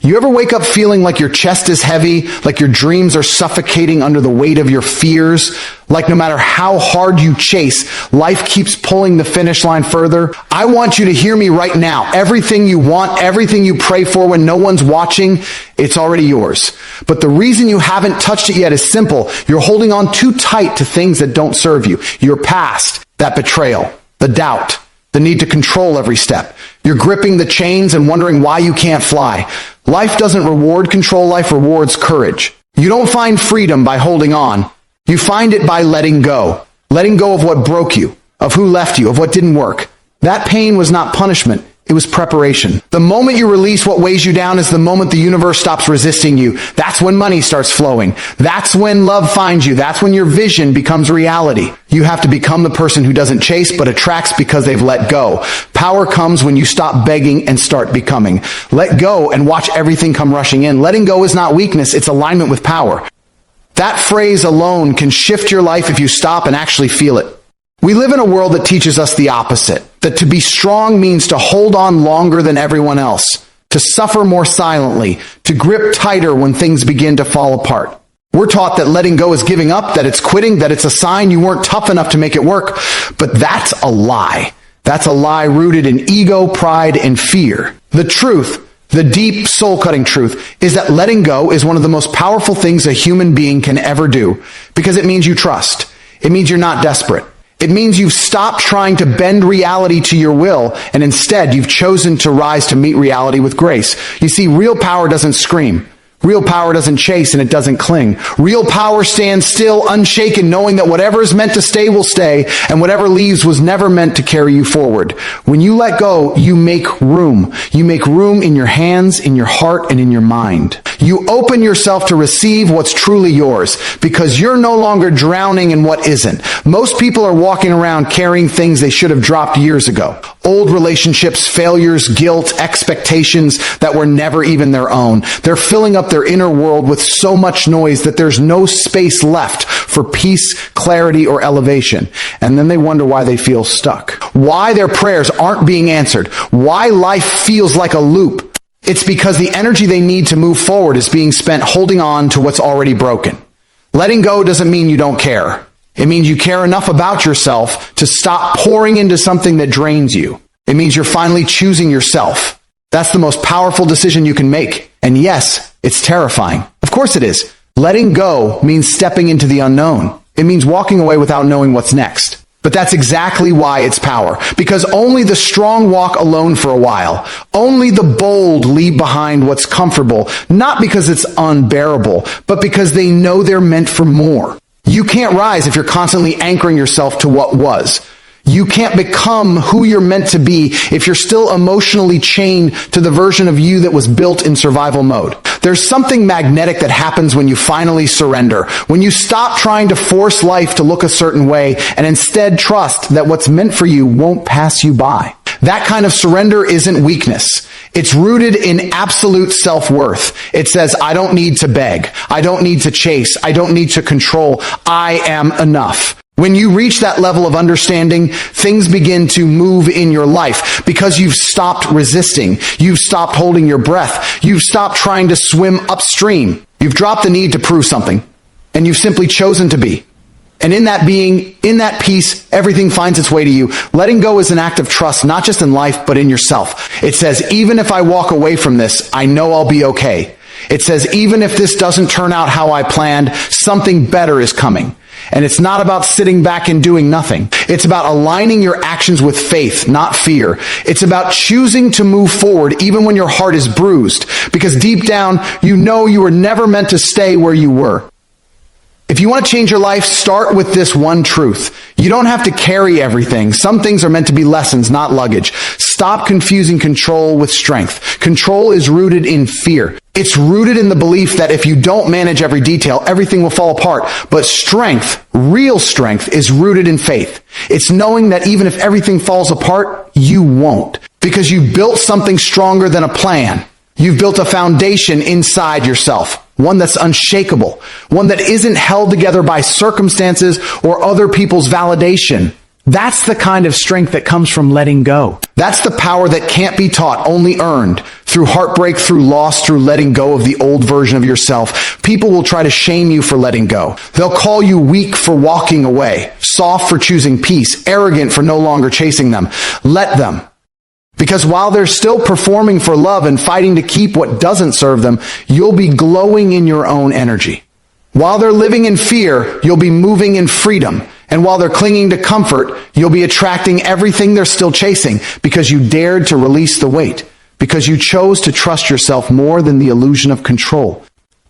You ever wake up feeling like your chest is heavy, like your dreams are suffocating under the weight of your fears, like no matter how hard you chase, life keeps pulling the finish line further? I want you to hear me right now. Everything you want, everything you pray for when no one's watching, it's already yours. But the reason you haven't touched it yet is simple. You're holding on too tight to things that don't serve you. Your past, that betrayal, the doubt, the need to control every step. You're gripping the chains and wondering why you can't fly. Life doesn't reward control, life rewards courage. You don't find freedom by holding on. You find it by letting go. Letting go of what broke you, of who left you, of what didn't work. That pain was not punishment. It was preparation. The moment you release what weighs you down is the moment the universe stops resisting you. That's when money starts flowing. That's when love finds you. That's when your vision becomes reality. You have to become the person who doesn't chase but attracts because they've let go. Power comes when you stop begging and start becoming. Let go and watch everything come rushing in. Letting go is not weakness, it's alignment with power. That phrase alone can shift your life if you stop and actually feel it. We live in a world that teaches us the opposite, that to be strong means to hold on longer than everyone else, to suffer more silently, to grip tighter when things begin to fall apart. We're taught that letting go is giving up, that it's quitting, that it's a sign you weren't tough enough to make it work. But that's a lie. That's a lie rooted in ego, pride, and fear. The truth, the deep, soul-cutting truth, is that letting go is one of the most powerful things a human being can ever do, because it means you trust. It means you're not desperate. It means you've stopped trying to bend reality to your will, and instead you've chosen to rise to meet reality with grace. You see, real power doesn't scream. Real power doesn't chase, and it doesn't cling. Real power stands still, unshaken, knowing that whatever is meant to stay will stay, and whatever leaves was never meant to carry you forward. When you let go, you make room. You make room in your hands, in your heart, and in your mind. You open yourself to receive what's truly yours, because you're no longer drowning in what isn't. Most people are walking around carrying things they should have dropped years ago. Old relationships, failures, guilt, expectations that were never even their own. They're filling up their inner world with so much noise that there's no space left for peace, clarity, or elevation. And then they wonder why they feel stuck. Why their prayers aren't being answered. Why life feels like a loop. It's because the energy they need to move forward is being spent holding on to what's already broken. Letting go doesn't mean you don't care. It means you care enough about yourself to stop pouring into something that drains you. It means you're finally choosing yourself. That's the most powerful decision you can make. And yes, it's terrifying. Of course it is. Letting go means stepping into the unknown. It means walking away without knowing what's next. But that's exactly why it's power. Because only the strong walk alone for a while. Only the bold leave behind what's comfortable, not because it's unbearable, but because they know they're meant for more. You can't rise if you're constantly anchoring yourself to what was. You can't become who you're meant to be if you're still emotionally chained to the version of you that was built in survival mode. There's something magnetic that happens when you finally surrender, when you stop trying to force life to look a certain way and instead trust that what's meant for you won't pass you by. That kind of surrender isn't weakness. It's rooted in absolute self-worth. It says, I don't need to beg. I don't need to chase. I don't need to control. I am enough. When you reach that level of understanding, things begin to move in your life because you've stopped resisting. You've stopped holding your breath. You've stopped trying to swim upstream. You've dropped the need to prove something, and you've simply chosen to be. And in that being, in that peace, everything finds its way to you. Letting go is an act of trust, not just in life, but in yourself. It says, even if I walk away from this, I know I'll be okay. It says, even if this doesn't turn out how I planned, something better is coming. And it's not about sitting back and doing nothing. It's about aligning your actions with faith, not fear. It's about choosing to move forward even when your heart is bruised, because deep down, you know you were never meant to stay where you were. If you want to change your life, start with this one truth. You don't have to carry everything. Some things are meant to be lessons, not luggage. Stop confusing control with strength. Control is rooted in fear. It's rooted in the belief that if you don't manage every detail, everything will fall apart. But strength, real strength, is rooted in faith. It's knowing that even if everything falls apart, you won't. Because you built something stronger than a plan. You've built a foundation inside yourself. One that's unshakable. One that isn't held together by circumstances or other people's validation. That's the kind of strength that comes from letting go. That's the power that can't be taught, only earned. Through heartbreak, through loss, through letting go of the old version of yourself. People will try to shame you for letting go. They'll call you weak for walking away, soft for choosing peace, arrogant for no longer chasing them. Let them. Because while they're still performing for love and fighting to keep what doesn't serve them, you'll be glowing in your own energy. While they're living in fear, you'll be moving in freedom. And while they're clinging to comfort, you'll be attracting everything they're still chasing because you dared to release the weight, because you chose to trust yourself more than the illusion of control.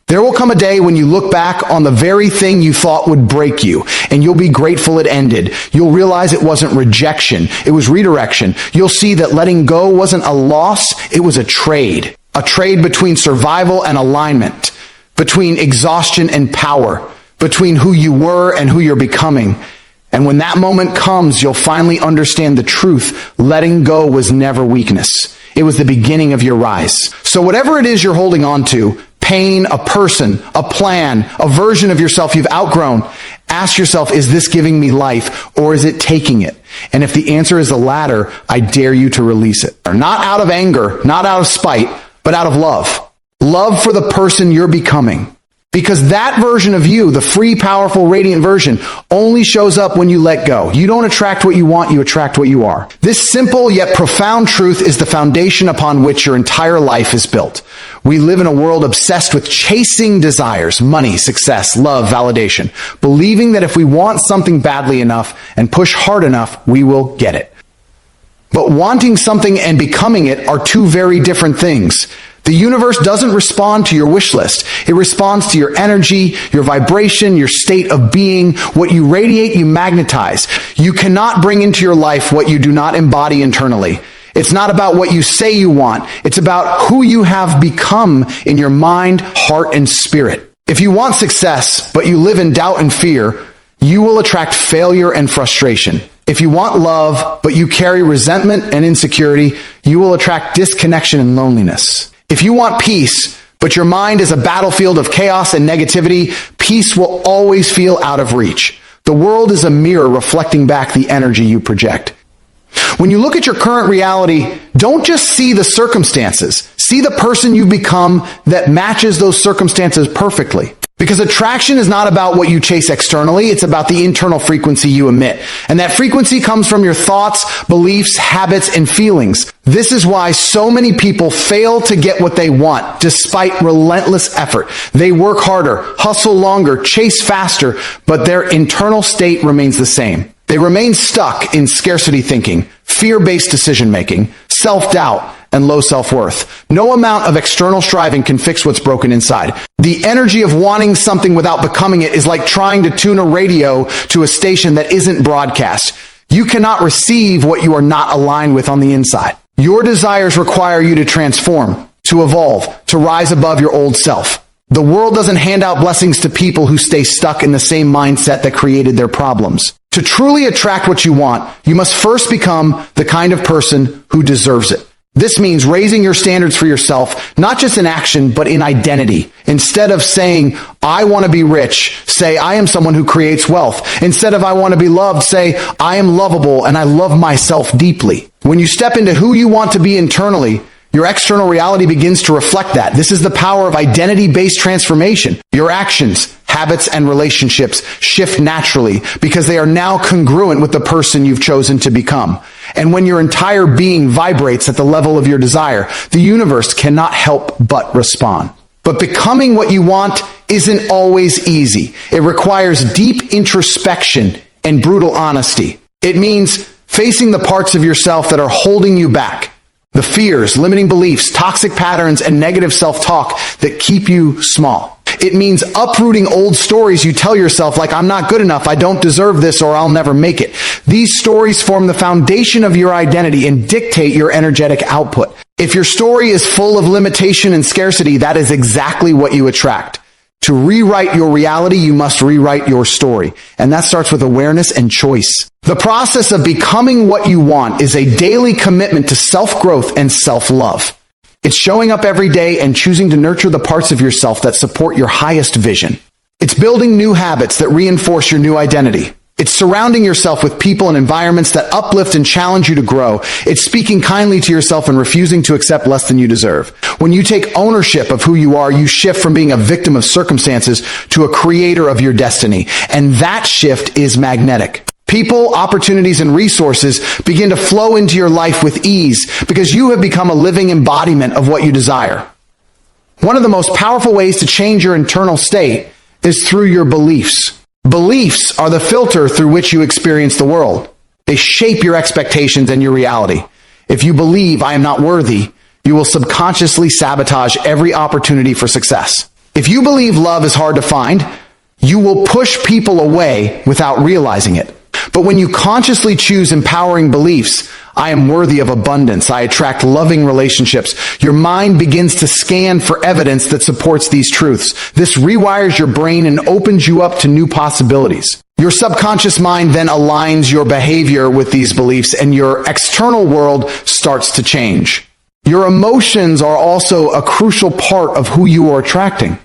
There will come a day when you look back on the very thing you thought would break you, and you'll be grateful it ended. You'll realize it wasn't rejection, it was redirection. You'll see that letting go wasn't a loss, it was a trade between survival and alignment, between exhaustion and power, between who you were and who you're becoming. And when that moment comes, you'll finally understand the truth. Letting go was never weakness. It was the beginning of your rise. So whatever it is you're holding on to, pain, a person, a plan, a version of yourself you've outgrown, ask yourself, is this giving me life or is it taking it? And if the answer is the latter, I dare you to release it. Not out of anger, not out of spite, but out of love. Love for the person you're becoming. Because that version of you, the free, powerful, radiant version, only shows up when you let go. You don't attract what you want, you attract what you are. This simple yet profound truth is the foundation upon which your entire life is built. We live in a world obsessed with chasing desires, money, success, love, validation, believing that if we want something badly enough and push hard enough, we will get it. But wanting something and becoming it are two very different things. The universe doesn't respond to your wish list. It responds to your energy, your vibration, your state of being. What you radiate, you magnetize. You cannot bring into your life what you do not embody internally. It's not about what you say you want. It's about who you have become in your mind, heart, and spirit. If you want success, but you live in doubt and fear, you will attract failure and frustration. If you want love, but you carry resentment and insecurity, you will attract disconnection and loneliness. If you want peace, but your mind is a battlefield of chaos and negativity, peace will always feel out of reach. The world is a mirror reflecting back the energy you project. When you look at your current reality, don't just see the circumstances. See the person you've become that matches those circumstances perfectly. Because attraction is not about what you chase externally, it's about the internal frequency you emit. And that frequency comes from your thoughts, beliefs, habits, and feelings. This is why so many people fail to get what they want, despite relentless effort. They work harder, hustle longer, chase faster, but their internal state remains the same. They remain stuck in scarcity thinking, fear-based decision-making, self-doubt, and low self-worth. No amount of external striving can fix what's broken inside. The energy of wanting something without becoming it is like trying to tune a radio to a station that isn't broadcast. You cannot receive what you are not aligned with on the inside. Your desires require you to transform, to evolve, to rise above your old self. The world doesn't hand out blessings to people who stay stuck in the same mindset that created their problems. To truly attract what you want, you must first become the kind of person who deserves it. This means raising your standards for yourself, not just in action, but in identity. Instead of saying, I want to be rich, say, I am someone who creates wealth. Instead of I want to be loved, say, I am lovable and I love myself deeply. When you step into who you want to be internally, your external reality begins to reflect that. This is the power of identity-based transformation. Your actions, habits, and relationships shift naturally because they are now congruent with the person you've chosen to become. And when your entire being vibrates at the level of your desire, the universe cannot help but respond. But becoming what you want isn't always easy. It requires deep introspection and brutal honesty. It means facing the parts of yourself that are holding you back. The fears, limiting beliefs, toxic patterns, and negative self-talk that keep you small. It means uprooting old stories you tell yourself like, I'm not good enough, I don't deserve this, or I'll never make it. These stories form the foundation of your identity and dictate your energetic output. If your story is full of limitation and scarcity, that is exactly what you attract. To rewrite your reality, you must rewrite your story. And that starts with awareness and choice. The process of becoming what you want is a daily commitment to self-growth and self-love. It's showing up every day and choosing to nurture the parts of yourself that support your highest vision. It's building new habits that reinforce your new identity. It's surrounding yourself with people and environments that uplift and challenge you to grow. It's speaking kindly to yourself and refusing to accept less than you deserve. When you take ownership of who you are, you shift from being a victim of circumstances to a creator of your destiny. And that shift is magnetic. People, opportunities, and resources begin to flow into your life with ease because you have become a living embodiment of what you desire. One of the most powerful ways to change your internal state is through your beliefs. Beliefs are the filter through which you experience the world. They shape your expectations and your reality. If you believe I am not worthy, you will subconsciously sabotage every opportunity for success. If you believe love is hard to find, you will push people away without realizing it. But when you consciously choose empowering beliefs, I am worthy of abundance, I attract loving relationships, your mind begins to scan for evidence that supports these truths. This rewires your brain and opens you up to new possibilities. Your subconscious mind then aligns your behavior with these beliefs, and your external world starts to change. Your emotions are also a crucial part of who you are attracting.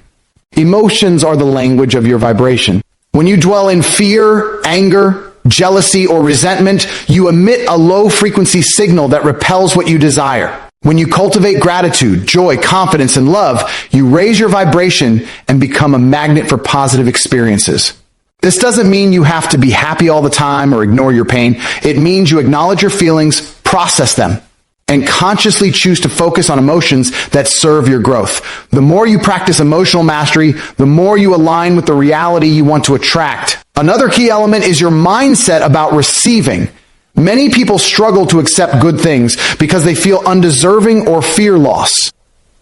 Emotions are the language of your vibration. When you dwell in fear, anger, jealousy, or resentment, you emit a low-frequency signal that repels what you desire. When you cultivate gratitude, joy, confidence, and love, you raise your vibration and become a magnet for positive experiences. This doesn't mean you have to be happy all the time or ignore your pain. It means you acknowledge your feelings, process them, and consciously choose to focus on emotions that serve your growth. The more you practice emotional mastery, the more you align with the reality you want to attract. Another key element is your mindset about receiving. Many people struggle to accept good things because they feel undeserving or fear loss.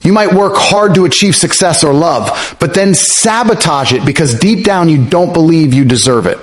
You might work hard to achieve success or love, but then sabotage it because deep down you don't believe you deserve it.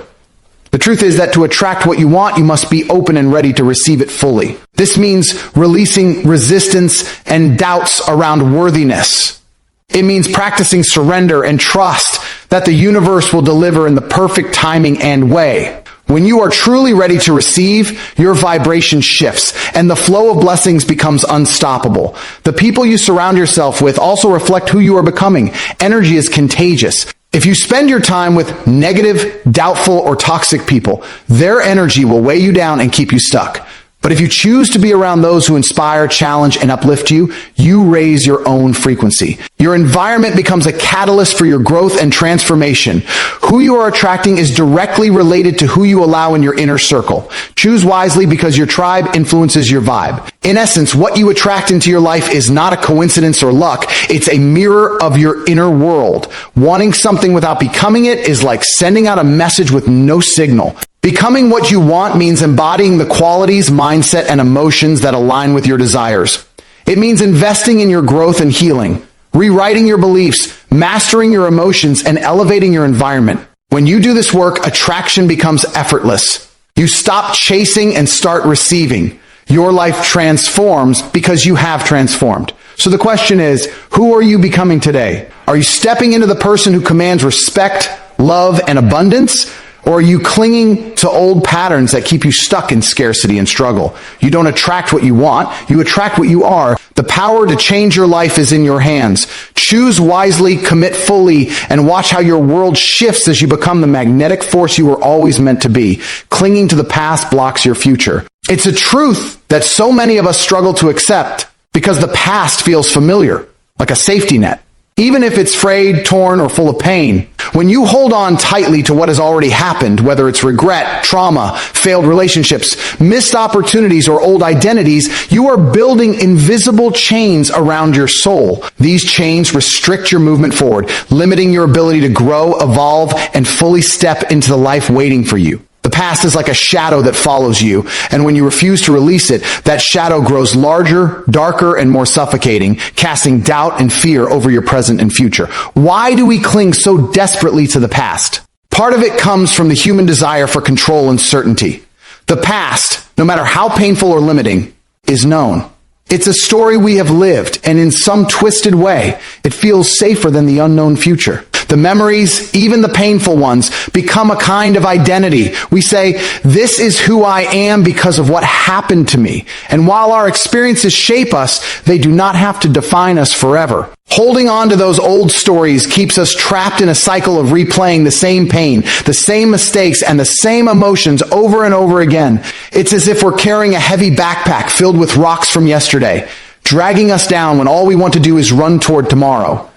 The truth is that to attract what you want, you must be open and ready to receive it fully. This means releasing resistance and doubts around worthiness. It means practicing surrender and trust that the universe will deliver in the perfect timing and way. When you are truly ready to receive, your vibration shifts and the flow of blessings becomes unstoppable. The people you surround yourself with also reflect who you are becoming. Energy is contagious. If you spend your time with negative, doubtful, or toxic people, their energy will weigh you down and keep you stuck. But if you choose to be around those who inspire, challenge, and uplift you, you raise your own frequency. Your environment becomes a catalyst for your growth and transformation. Who you are attracting is directly related to who you allow in your inner circle. Choose wisely because your tribe influences your vibe. In essence, what you attract into your life is not a coincidence or luck. It's a mirror of your inner world. Wanting something without becoming it is like sending out a message with no signal. Becoming what you want means embodying the qualities, mindset, and emotions that align with your desires. It means investing in your growth and healing, rewriting your beliefs, mastering your emotions, and elevating your environment. When you do this work, attraction becomes effortless. You stop chasing and start receiving. Your life transforms because you have transformed. So the question is, who are you becoming today? Are you stepping into the person who commands respect, love, and abundance? Or are you clinging to old patterns that keep you stuck in scarcity and struggle? You don't attract what you want, you attract what you are. The power to change your life is in your hands. Choose wisely, commit fully, and watch how your world shifts as you become the magnetic force you were always meant to be. Clinging to the past blocks your future. It's a truth that so many of us struggle to accept because the past feels familiar, like a safety net. Even if it's frayed, torn, or full of pain, when you hold on tightly to what has already happened, whether it's regret, trauma, failed relationships, missed opportunities, or old identities, you are building invisible chains around your soul. These chains restrict your movement forward, limiting your ability to grow, evolve, and fully step into the life waiting for you. The past is like a shadow that follows you, and when you refuse to release it, that shadow grows larger, darker, and more suffocating, casting doubt and fear over your present and future. Why do we cling so desperately to the past? Part of it comes from the human desire for control and certainty. The past, no matter how painful or limiting, is known. It's a story we have lived, and in some twisted way, it feels safer than the unknown future. The memories, even the painful ones, become a kind of identity. We say, this is who I am because of what happened to me. And while our experiences shape us, they do not have to define us forever. Holding on to those old stories keeps us trapped in a cycle of replaying the same pain, the same mistakes, and the same emotions over and over again. It's as if we're carrying a heavy backpack filled with rocks from yesterday, dragging us down when all we want to do is run toward tomorrow.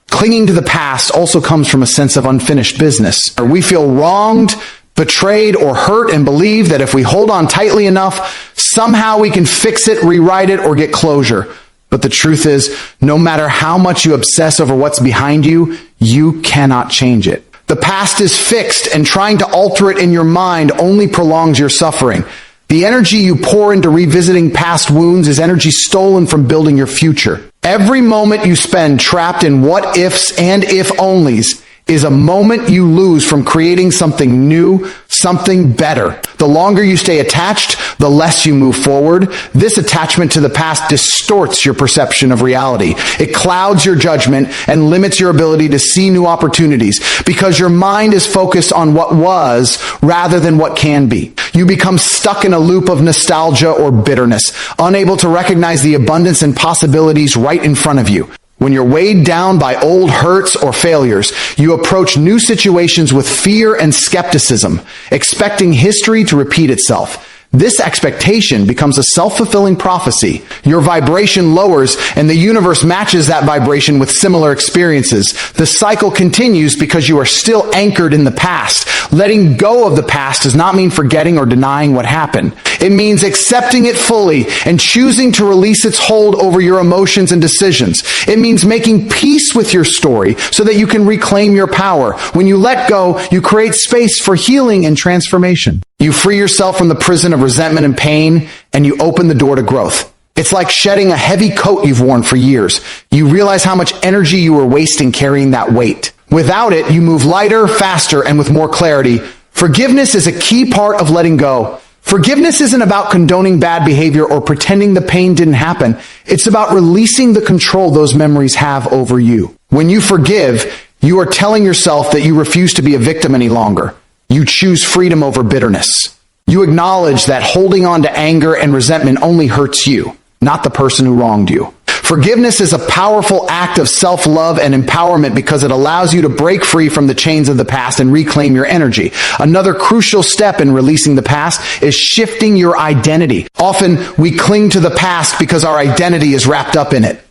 Clinging to the past also comes from a sense of unfinished business. We feel wronged, betrayed, or hurt and believe that if we hold on tightly enough, somehow we can fix it, rewrite it, or get closure. But the truth is, no matter how much you obsess over what's behind you, you cannot change it. The past is fixed, and trying to alter it in your mind only prolongs your suffering. The energy you pour into revisiting past wounds is energy stolen from building your future. Every moment you spend trapped in what ifs and if onlys is a moment you lose from creating something new, something better. The longer you stay attached, the less you move forward. This attachment to the past distorts your perception of reality. It clouds your judgment and limits your ability to see new opportunities because your mind is focused on what was rather than what can be. You become stuck in a loop of nostalgia or bitterness, unable to recognize the abundance and possibilities right in front of you. When you're weighed down by old hurts or failures, you approach new situations with fear and skepticism, expecting history to repeat itself. This expectation becomes a self-fulfilling prophecy. Your vibration lowers, and the universe matches that vibration with similar experiences. The cycle continues because you are still anchored in the past. Letting go of the past does not mean forgetting or denying what happened. It means accepting it fully and choosing to release its hold over your emotions and decisions. It means making peace with your story so that you can reclaim your power. When you let go, you create space for healing and transformation. You free yourself from the prison of resentment and pain, and you open the door to growth. It's like shedding a heavy coat you've worn for years. You realize how much energy you were wasting carrying that weight. Without it, you move lighter, faster, and with more clarity. Forgiveness is a key part of letting go. Forgiveness isn't about condoning bad behavior or pretending the pain didn't happen. It's about releasing the control those memories have over you. When you forgive, you are telling yourself that you refuse to be a victim any longer. You choose freedom over bitterness. You acknowledge that holding on to anger and resentment only hurts you, not the person who wronged you. Forgiveness is a powerful act of self-love and empowerment because it allows you to break free from the chains of the past and reclaim your energy. Another crucial step in releasing the past is shifting your identity. Often, we cling to the past because our identity is wrapped up in it.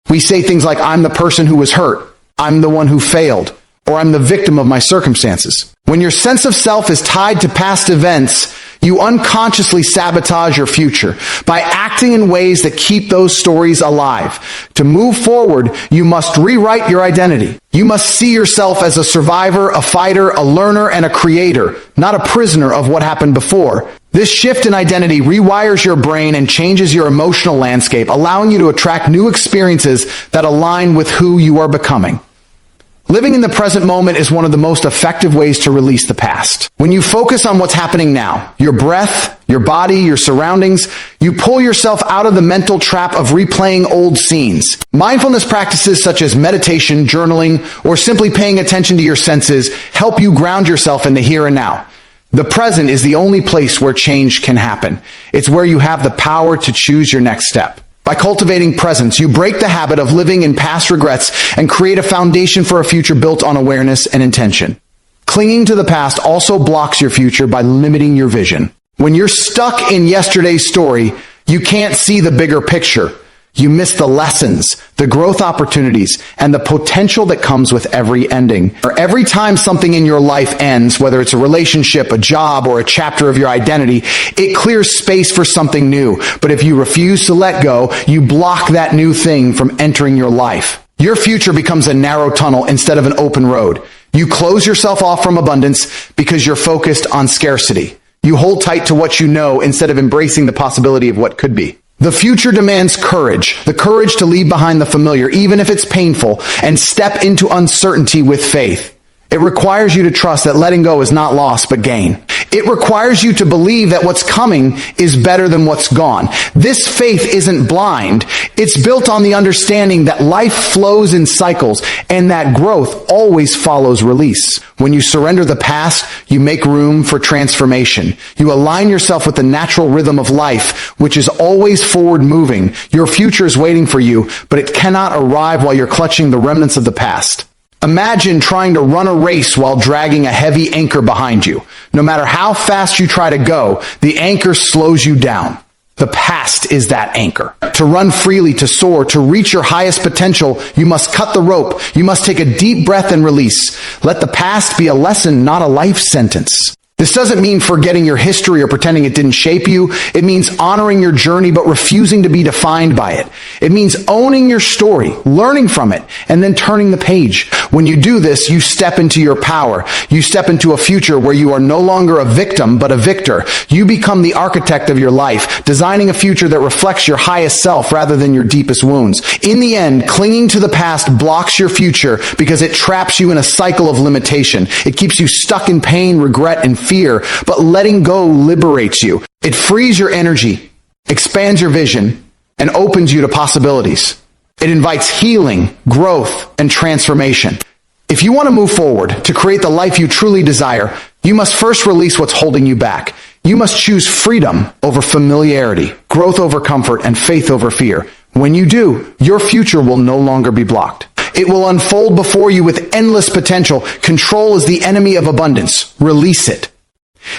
We say things like, I'm the person who was hurt, I'm the one who failed, or I'm the victim of my circumstances. When your sense of self is tied to past events, you unconsciously sabotage your future by acting in ways that keep those stories alive. To move forward, you must rewrite your identity. You must see yourself as a survivor, a fighter, a learner, and a creator, not a prisoner of what happened before. This shift in identity rewires your brain and changes your emotional landscape, allowing you to attract new experiences that align with who you are becoming. Living in the present moment is one of the most effective ways to release the past. When you focus on what's happening now, your breath, your body, your surroundings, you pull yourself out of the mental trap of replaying old scenes. Mindfulness practices such as meditation, journaling, or simply paying attention to your senses help you ground yourself in the here and now. The present is the only place where change can happen. It's where you have the power to choose your next step. By cultivating presence, you break the habit of living in past regrets and create a foundation for a future built on awareness and intention. Clinging to the past also blocks your future by limiting your vision. When you're stuck in yesterday's story, you can't see the bigger picture. You miss the lessons, the growth opportunities, and the potential that comes with every ending. Every time something in your life ends, whether it's a relationship, a job, or a chapter of your identity, it clears space for something new. But if you refuse to let go, you block that new thing from entering your life. Your future becomes a narrow tunnel instead of an open road. You close yourself off from abundance because you're focused on scarcity. You hold tight to what you know instead of embracing the possibility of what could be. The future demands courage, the courage to leave behind the familiar, even if it's painful, and step into uncertainty with faith. It requires you to trust that letting go is not loss, but gain. It requires you to believe that what's coming is better than what's gone. This faith isn't blind. It's built on the understanding that life flows in cycles and that growth always follows release. When you surrender the past, you make room for transformation. You align yourself with the natural rhythm of life, which is always forward moving. Your future is waiting for you, but it cannot arrive while you're clutching the remnants of the past. Imagine trying to run a race while dragging a heavy anchor behind you. No matter how fast you try to go, the anchor slows you down. The past is that anchor. To run freely, to soar, to reach your highest potential, you must cut the rope. You must take a deep breath and release. Let the past be a lesson, not a life sentence. This doesn't mean forgetting your history or pretending it didn't shape you. It means honoring your journey but refusing to be defined by it. It means owning your story, learning from it, and then turning the page. When you do this, you step into your power. You step into a future where you are no longer a victim but a victor. You become the architect of your life, designing a future that reflects your highest self rather than your deepest wounds. In the end, clinging to the past blocks your future because it traps you in a cycle of limitation. It keeps you stuck in pain, regret, and fear, but letting go liberates you. It frees your energy, expands your vision, and opens you to possibilities. It invites healing, growth, and transformation. If you want to move forward to create the life you truly desire, you must first release what's holding you back. You must choose freedom over familiarity, growth over comfort, and faith over fear. When you do, your future will no longer be blocked. It will unfold before you with endless potential. Control is the enemy of abundance. Release it.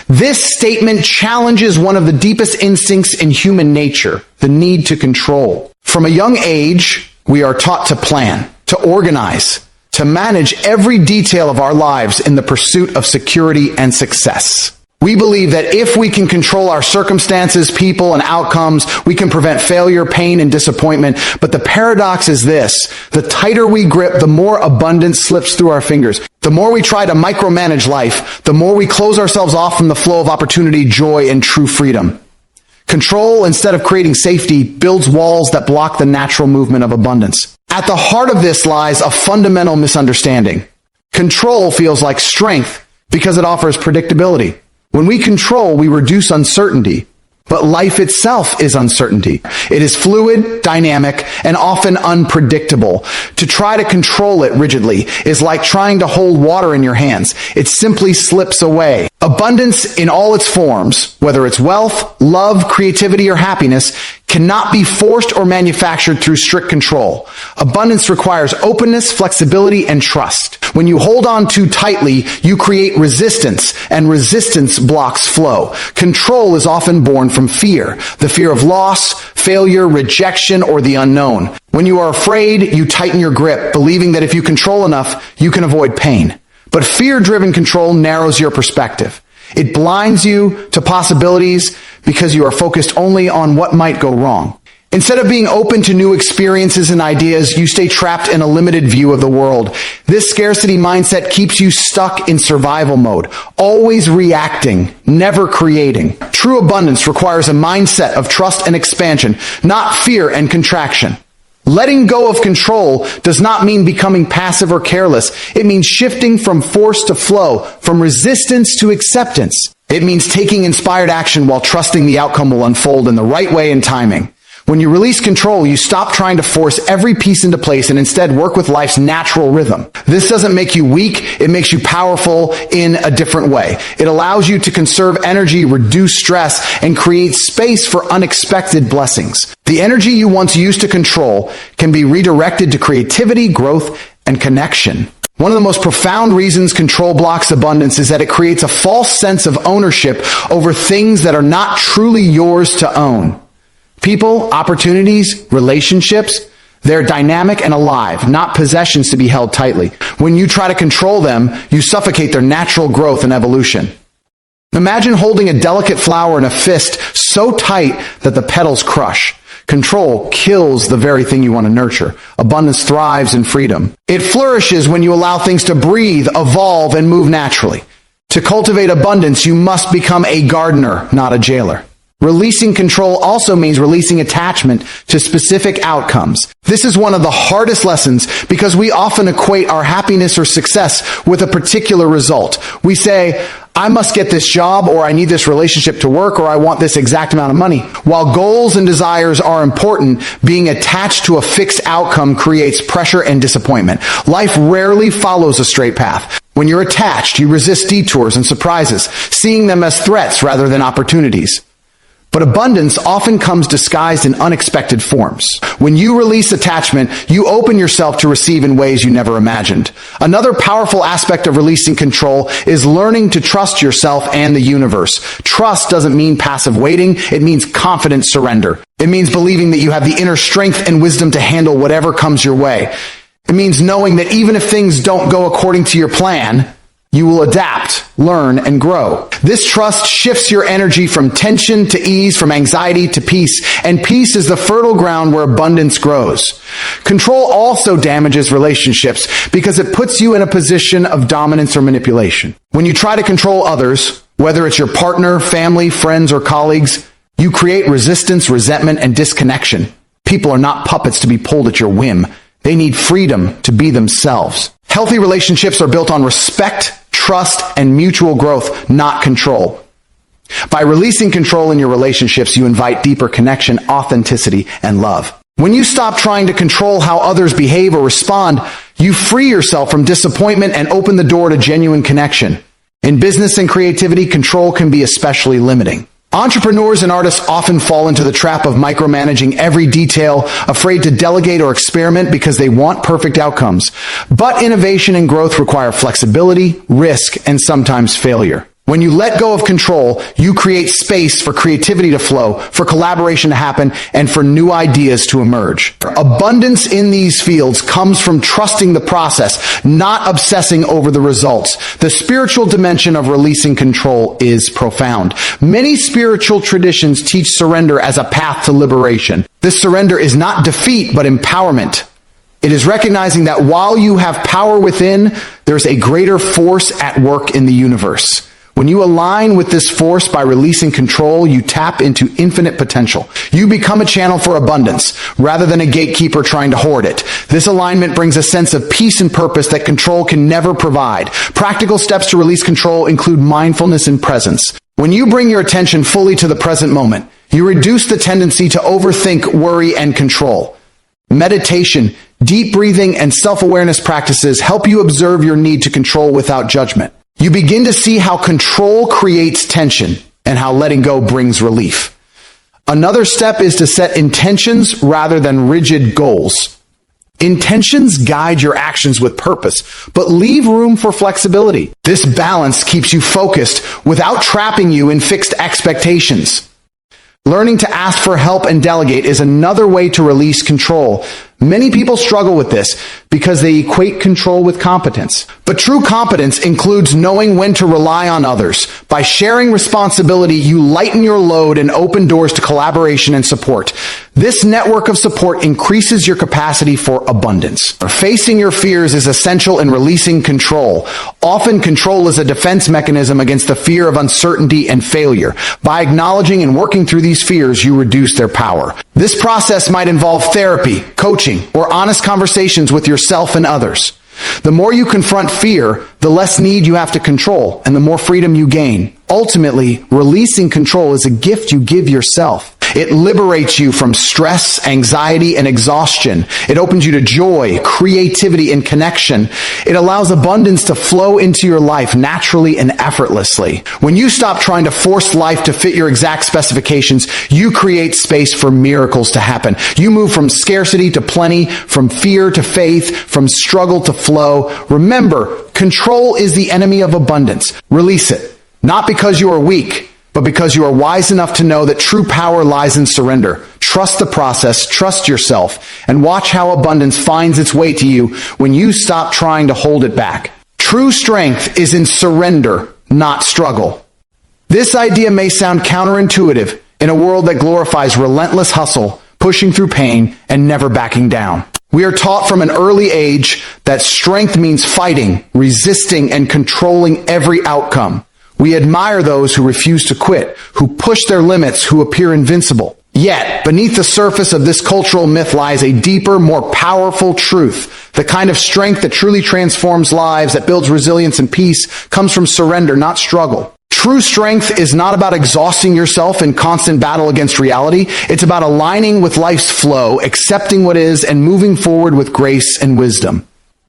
This statement challenges one of the deepest instincts in human nature, the need to control. From a young age, we are taught to plan, to organize, to manage every detail of our lives in the pursuit of security and success. We believe that if we can control our circumstances, people, and outcomes, we can prevent failure, pain, and disappointment. But the paradox is this: the tighter we grip, the more abundance slips through our fingers. The more we try to micromanage life, the more we close ourselves off from the flow of opportunity, joy, and true freedom. Control, instead of creating safety, builds walls that block the natural movement of abundance. At the heart of this lies a fundamental misunderstanding. Control feels like strength because it offers predictability. When we control, we reduce uncertainty. But life itself is uncertainty. It is fluid, dynamic, and often unpredictable. To try to control it rigidly is like trying to hold water in your hands. It simply slips away. Abundance in all its forms, whether it's wealth, love, creativity, or happiness, cannot be forced or manufactured through strict control. Abundance requires openness, flexibility, and trust. When you hold on too tightly, you create resistance, and resistance blocks flow. Control is often born from fear, the fear of loss, failure, rejection, or the unknown. When you are afraid, you tighten your grip, believing that if you control enough, you can avoid pain. But fear-driven control narrows your perspective. It blinds you to possibilities because you are focused only on what might go wrong. Instead of being open to new experiences and ideas, you stay trapped in a limited view of the world. This scarcity mindset keeps you stuck in survival mode, always reacting, never creating. True abundance requires a mindset of trust and expansion, not fear and contraction. Letting go of control does not mean becoming passive or careless. It means shifting from force to flow, from resistance to acceptance. It means taking inspired action while trusting the outcome will unfold in the right way and timing. When you release control, you stop trying to force every piece into place and instead work with life's natural rhythm. This doesn't make you weak, it makes you powerful in a different way. It allows you to conserve energy, reduce stress, and create space for unexpected blessings. The energy you once used to control can be redirected to creativity, growth, and connection. One of the most profound reasons control blocks abundance is that it creates a false sense of ownership over things that are not truly yours to own. People, opportunities, relationships, they're dynamic and alive, not possessions to be held tightly. When you try to control them, you suffocate their natural growth and evolution. Imagine holding a delicate flower in a fist so tight that the petals crush. Control kills the very thing you want to nurture. Abundance thrives in freedom. It flourishes when you allow things to breathe, evolve, and move naturally. To cultivate abundance, you must become a gardener, not a jailer. Releasing control also means releasing attachment to specific outcomes. This is one of the hardest lessons because we often equate our happiness or success with a particular result. We say, I must get this job, or I need this relationship to work, or I want this exact amount of money. While goals and desires are important, being attached to a fixed outcome creates pressure and disappointment. Life rarely follows a straight path. When you're attached, you resist detours and surprises, seeing them as threats rather than opportunities. But abundance often comes disguised in unexpected forms. When you release attachment, you open yourself to receive in ways you never imagined. Another powerful aspect of releasing control is learning to trust yourself and the universe. Trust doesn't mean passive waiting, it means confident surrender. It means believing that you have the inner strength and wisdom to handle whatever comes your way. It means knowing that even if things don't go according to your plan, you will adapt, learn, and grow. This trust shifts your energy from tension to ease, from anxiety to peace, and peace is the fertile ground where abundance grows. Control also damages relationships because it puts you in a position of dominance or manipulation. When you try to control others, whether it's your partner, family, friends, or colleagues, you create resistance, resentment, and disconnection. People are not puppets to be pulled at your whim. They need freedom to be themselves. Healthy relationships are built on respect, trust, and mutual growth, not control. By releasing control in your relationships, you invite deeper connection, authenticity, and love. When you stop trying to control how others behave or respond, you free yourself from disappointment and open the door to genuine connection. In business and creativity, control can be especially limiting. Entrepreneurs and artists often fall into the trap of micromanaging every detail, afraid to delegate or experiment because they want perfect outcomes. But innovation and growth require flexibility, risk, and sometimes failure. When you let go of control, you create space for creativity to flow, for collaboration to happen, and for new ideas to emerge. Abundance in these fields comes from trusting the process, not obsessing over the results. The spiritual dimension of releasing control is profound. Many spiritual traditions teach surrender as a path to liberation. This surrender is not defeat, but empowerment. It is recognizing that while you have power within, there's a greater force at work in the universe. When you align with this force by releasing control, you tap into infinite potential. You become a channel for abundance, rather than a gatekeeper trying to hoard it. This alignment brings a sense of peace and purpose that control can never provide. Practical steps to release control include mindfulness and presence. When you bring your attention fully to the present moment, you reduce the tendency to overthink, worry, and control. Meditation, deep breathing, and self-awareness practices help you observe your need to control without judgment. You begin to see how control creates tension and how letting go brings relief. Another step is to set intentions rather than rigid goals. Intentions guide your actions with purpose, but leave room for flexibility. This balance keeps you focused without trapping you in fixed expectations. Learning to ask for help and delegate is another way to release control. Many people struggle with this because they equate control with competence. But true competence includes knowing when to rely on others. By sharing responsibility, you lighten your load and open doors to collaboration and support. This network of support increases your capacity for abundance. Facing your fears is essential in releasing control. Often control is a defense mechanism against the fear of uncertainty and failure. By acknowledging and working through these fears, you reduce their power. This process might involve therapy, coaching, or honest conversations with yourself and others. The more you confront fear, the less need you have to control, and the more freedom you gain. Ultimately, releasing control is a gift you give yourself. It liberates you from stress, anxiety, and exhaustion. It opens you to joy, creativity, and connection. It allows abundance to flow into your life naturally and effortlessly. When you stop trying to force life to fit your exact specifications, you create space for miracles to happen. You move from scarcity to plenty, from fear to faith, from struggle to flow. Remember, control is the enemy of abundance. Release it. Not because you are weak, but because you are wise enough to know that true power lies in surrender. Trust the process, trust yourself, and watch how abundance finds its way to you when you stop trying to hold it back. True strength is in surrender, not struggle. This idea may sound counterintuitive in a world that glorifies relentless hustle, pushing through pain, and never backing down. We are taught from an early age that strength means fighting, resisting, and controlling every outcome. We admire those who refuse to quit, who push their limits, who appear invincible. Yet, beneath the surface of this cultural myth lies a deeper, more powerful truth. The kind of strength that truly transforms lives, that builds resilience and peace, comes from surrender, not struggle. True strength is not about exhausting yourself in constant battle against reality. It's about aligning with life's flow, accepting what is, and moving forward with grace and wisdom.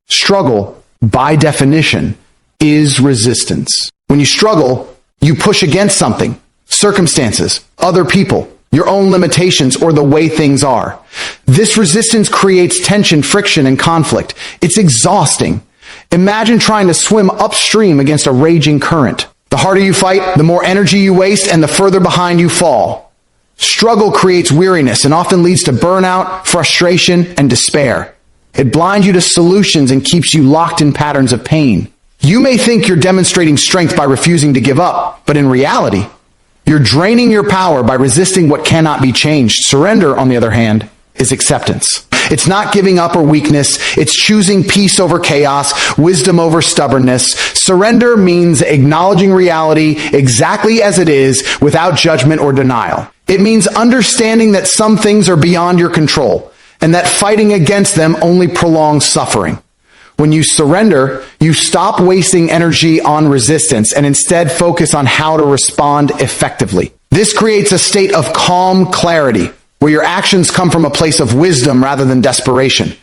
Struggle, by definition, is resistance. When you struggle, you push against something, circumstances, other people, your own limitations, or the way things are. This resistance creates tension, friction, and conflict. It's exhausting. Imagine trying to swim upstream against a raging current. The harder you fight, the more energy you waste, and the further behind you fall. Struggle creates weariness and often leads to burnout, frustration, and despair. It blinds you to solutions and keeps you locked in patterns of pain. You may think you're demonstrating strength by refusing to give up, but in reality, you're draining your power by resisting what cannot be changed. Surrender, on the other hand, is acceptance. It's not giving up or weakness. It's choosing peace over chaos, wisdom over stubbornness. Surrender means acknowledging reality exactly as it is without judgment or denial. It means understanding that some things are beyond your control and that fighting against them only prolongs suffering. When you surrender, you stop wasting energy on resistance and instead focus on how to respond effectively. This creates a state of calm clarity, where your actions come from a place of wisdom rather than desperation.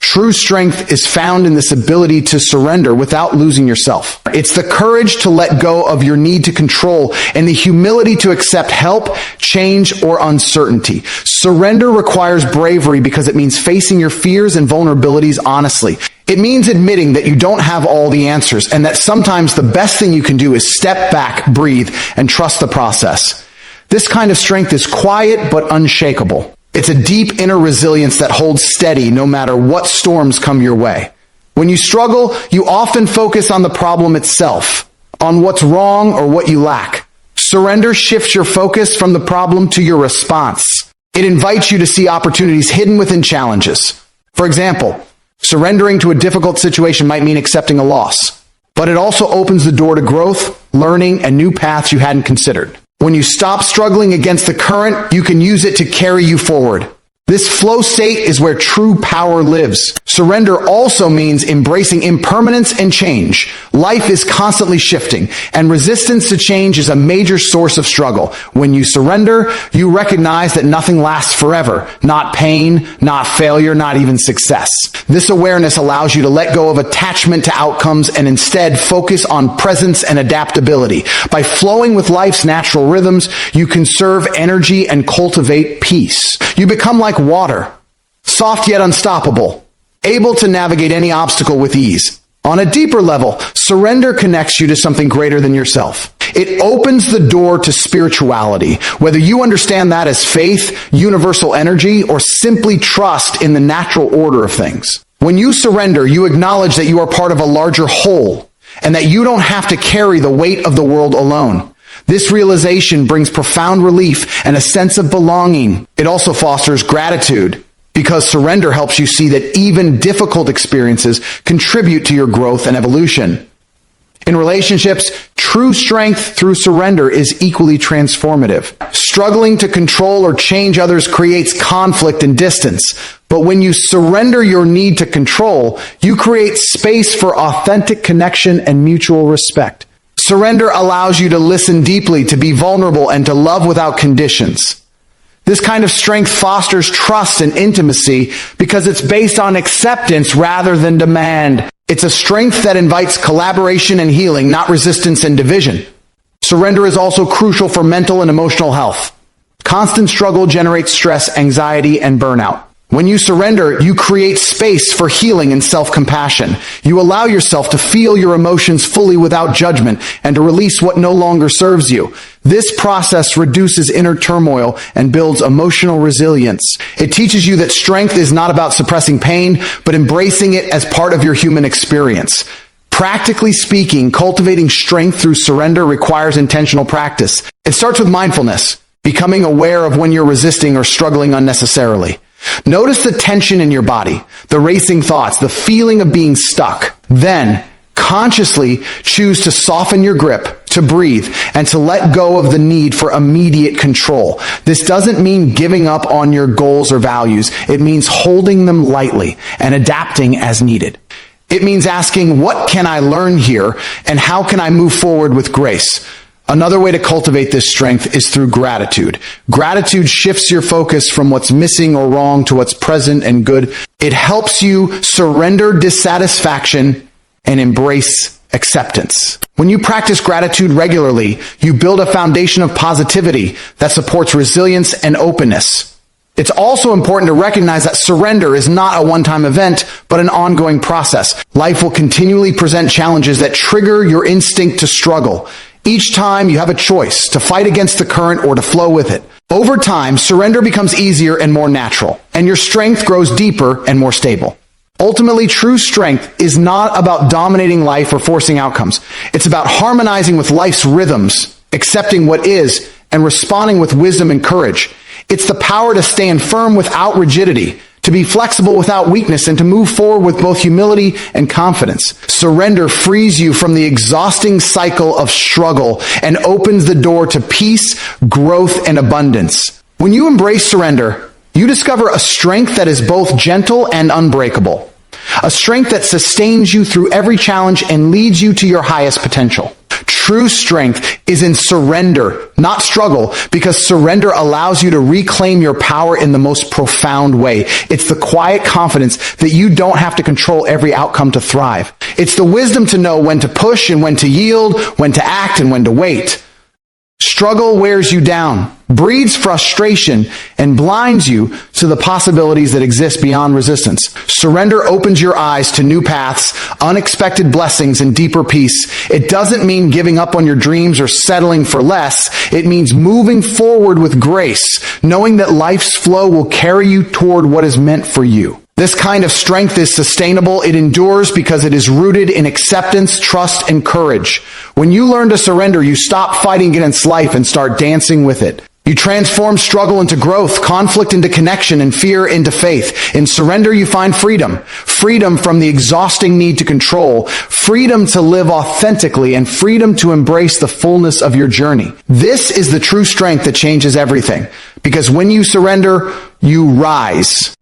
True strength is found in this ability to surrender without losing yourself. It's the courage to let go of your need to control and the humility to accept help, change, or uncertainty. Surrender requires bravery because it means facing your fears and vulnerabilities honestly. It means admitting that you don't have all the answers and that sometimes the best thing you can do is step back, breathe, and trust the process. This kind of strength is quiet but unshakable. It's a deep inner resilience that holds steady no matter what storms come your way. When you struggle, you often focus on the problem itself, on what's wrong or what you lack. Surrender shifts your focus from the problem to your response. It invites you to see opportunities hidden within challenges. For example, surrendering to a difficult situation might mean accepting a loss, but it also opens the door to growth, learning, and new paths you hadn't considered. When you stop struggling against the current, you can use it to carry you forward. This flow state is where true power lives. Surrender also means embracing impermanence and change. Life is constantly shifting, and resistance to change is a major source of struggle. When you surrender, you recognize that nothing lasts forever. Not pain, not failure, not even success. This awareness allows you to let go of attachment to outcomes and instead focus on presence and adaptability. By flowing with life's natural rhythms, you conserve energy and cultivate peace. You become like water, soft yet unstoppable, able to navigate any obstacle with ease. On a deeper level, surrender connects you to something greater than yourself. It opens the door to spirituality, whether you understand that as faith, universal energy, or simply trust in the natural order of things. When you surrender, you acknowledge that you are part of a larger whole, and that you don't have to carry the weight of the world alone. This realization brings profound relief and a sense of belonging. It also fosters gratitude, because surrender helps you see that even difficult experiences contribute to your growth and evolution. In relationships, true strength through surrender is equally transformative. Struggling to control or change others creates conflict and distance. But when you surrender your need to control, you create space for authentic connection and mutual respect. Surrender allows you to listen deeply, to be vulnerable, and to love without conditions. This kind of strength fosters trust and intimacy because it's based on acceptance rather than demand. It's a strength that invites collaboration and healing, not resistance and division. Surrender is also crucial for mental and emotional health. Constant struggle generates stress, anxiety, and burnout. When you surrender, you create space for healing and self-compassion. You allow yourself to feel your emotions fully without judgment and to release what no longer serves you. This process reduces inner turmoil and builds emotional resilience. It teaches you that strength is not about suppressing pain, but embracing it as part of your human experience. Practically speaking, cultivating strength through surrender requires intentional practice. It starts with mindfulness, becoming aware of when you're resisting or struggling unnecessarily. Notice the tension in your body, the racing thoughts, the feeling of being stuck. Then, consciously choose to soften your grip, to breathe, and to let go of the need for immediate control. This doesn't mean giving up on your goals or values. It means holding them lightly and adapting as needed. It means asking, what can I learn here, and how can I move forward with grace? Another way to cultivate this strength is through gratitude. Gratitude shifts your focus from what's missing or wrong to what's present and good. It helps you surrender dissatisfaction and embrace acceptance. When you practice gratitude regularly, you build a foundation of positivity that supports resilience and openness. It's also important to recognize that surrender is not a one-time event, but an ongoing process. Life will continually present challenges that trigger your instinct to struggle. Each time you have a choice to fight against the current or to flow with it. Over time, surrender becomes easier and more natural, and your strength grows deeper and more stable. Ultimately, true strength is not about dominating life or forcing outcomes. It's about harmonizing with life's rhythms, accepting what is, and responding with wisdom and courage. It's the power to stand firm without rigidity, to be flexible without weakness, and to move forward with both humility and confidence. Surrender frees you from the exhausting cycle of struggle and opens the door to peace, growth, and abundance. When you embrace surrender, you discover a strength that is both gentle and unbreakable. A strength that sustains you through every challenge and leads you to your highest potential. True strength is in surrender, not struggle, because surrender allows you to reclaim your power in the most profound way. It's the quiet confidence that you don't have to control every outcome to thrive. It's the wisdom to know when to push and when to yield, when to act and when to wait. Struggle wears you down, breeds frustration, and blinds you to the possibilities that exist beyond resistance. Surrender opens your eyes to new paths, unexpected blessings, and deeper peace. It doesn't mean giving up on your dreams or settling for less. It means moving forward with grace, knowing that life's flow will carry you toward what is meant for you. This kind of strength is sustainable. It endures because it is rooted in acceptance, trust, and courage. When you learn to surrender, you stop fighting against life and start dancing with it. You transform struggle into growth, conflict into connection, and fear into faith. In surrender, you find freedom. Freedom from the exhausting need to control, freedom to live authentically, and freedom to embrace the fullness of your journey. This is the true strength that changes everything. Because when you surrender, you rise.